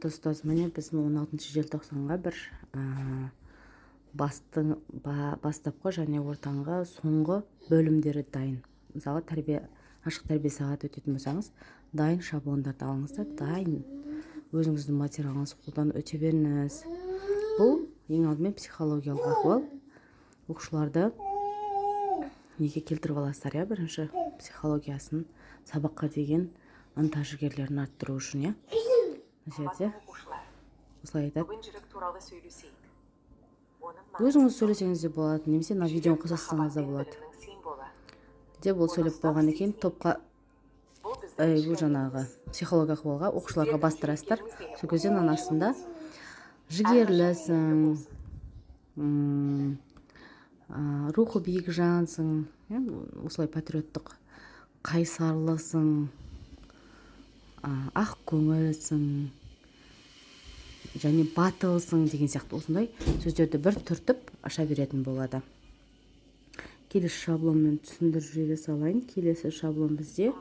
Достос, міне біз 16 желтоқсанға бір бастапқы және ортаңғы соңғы бөлімдері дайын. Мысалы ашық тәрбие сағаты өтетін болсаңыз, дайын шаблондарды алыңыздар, дайын өзіңіздің материалыңызды қолданып өте беріңіз. Бұл ең алдымен психологиялық ахуал. Оқушыларды неге келтіріп аласыздар, иә, бірінші психологиясын, сабаққа деген ынта-жігерлерін арттыру үшін, иә. Жерде осылай айтады. Өзіңіз сөйлесеңіз де болады, немесе мына видеоны қосасаңыз да болады. Деп ол сөйлеп болғаннан кейін топқа бұл жаңағы психолог ахуалға оқушыларға бастырасыздар. Сол кезде астында жігерлісің, рухы биік жансың, осылай патриоттық, қайсарлысың, ақ көңілсің және батылсың деген сияқты осындай сөздерді бір түртіп аша беретін болады. Келесі шаблонмен түсіндіріп жібере салайын. Келесі шаблон бізде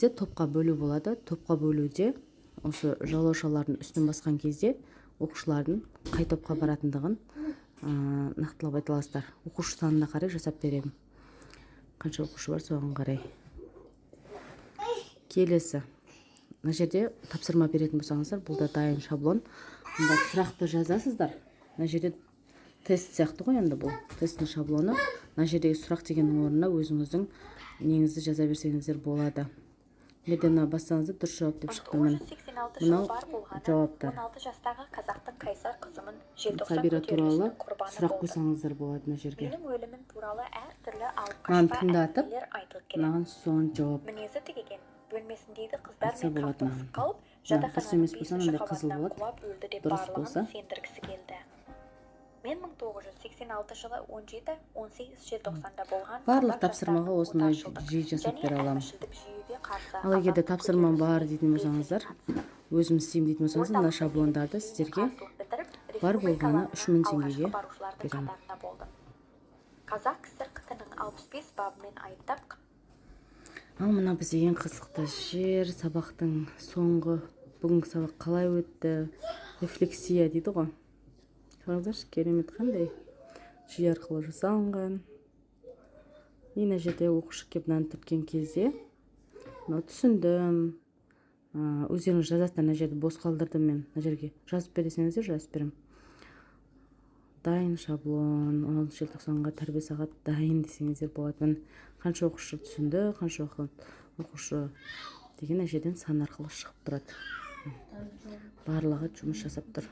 топқа бөлу болады. Топқа бөлуде осы жалаушалардың үстін басқан кезде оқушылардың қай топқа баратындығын нақтылап айта аласыздар. Оқушы санына қарай жасап беремін. Қанша оқушы бар, соған қарай. Келесі. Мына жерде тапсырма беретін болсаңыздар, бұл да дайын шаблон. Мұнда сұрақты жазасыздар. Мына жерде тест сияқты ғой, енді бұл тесттің шаблоны. Мына жердегі сұрақ деген орнына өзіңіздің неңізді жаза берсеңіздер болады. Неден бастаңызды дұрыс жауап деп шықты. Мынау жауаптар. 16 жастағы қазақтың қайсар қызымын Сабира туралы сұрақ қойсаңыздар болады мына жерге. Менің өлімім туралы әртүрлі алып Маған қашпа тыңдатып, әңгімелер айтылып келеді. маған соны жауап Мінезі тігеген бөлмесіндегі қыздармен болады қақтығысып маған. қалып, Дұрыс жатақхананың емес болса, 5-ші мынандай қызыл қабатынан болады. құлап өлді деп Дұрыс болса. барлығын сендіргісі келді. Мен 1986 жылы 17-18 желтоқсанда болған Барлық тапсырмаға осындай жиі жасап бере аламын. Ал егер де тапсырма бар дейтін болсаңыздар, өзім істеймін дейтін болсаңыз, мына шаблондарды сіздерге бар болғаны 3000 теңгеге беремін. Қазақ КСР қ-тың 65 бабымен айыптап. Ал мына бізде ең қызықты жер, сабақтың соңғы, бүгінгі сабақ қалай өтті, рефлексия дейді ғой. Қараңыздаршы, керемет қандай жүйе арқылы жасалынған. Мына жерде оқушы кеп мынаны түрткен кезде түсіндім, өздеріңіз жазасыздар. Мына жерде бос қалдырдым мен. Мына жерге жазып бересеңіздер, жазып беремін. Дайын шаблон, 16 желтоқсанға тәрбие сағат дайын десеңіздер болады. Қанша оқушы түсінді, қанша оқушы деген жерден сан арқылы шығып тұрады. Барлығы жұмыс жасап тұр.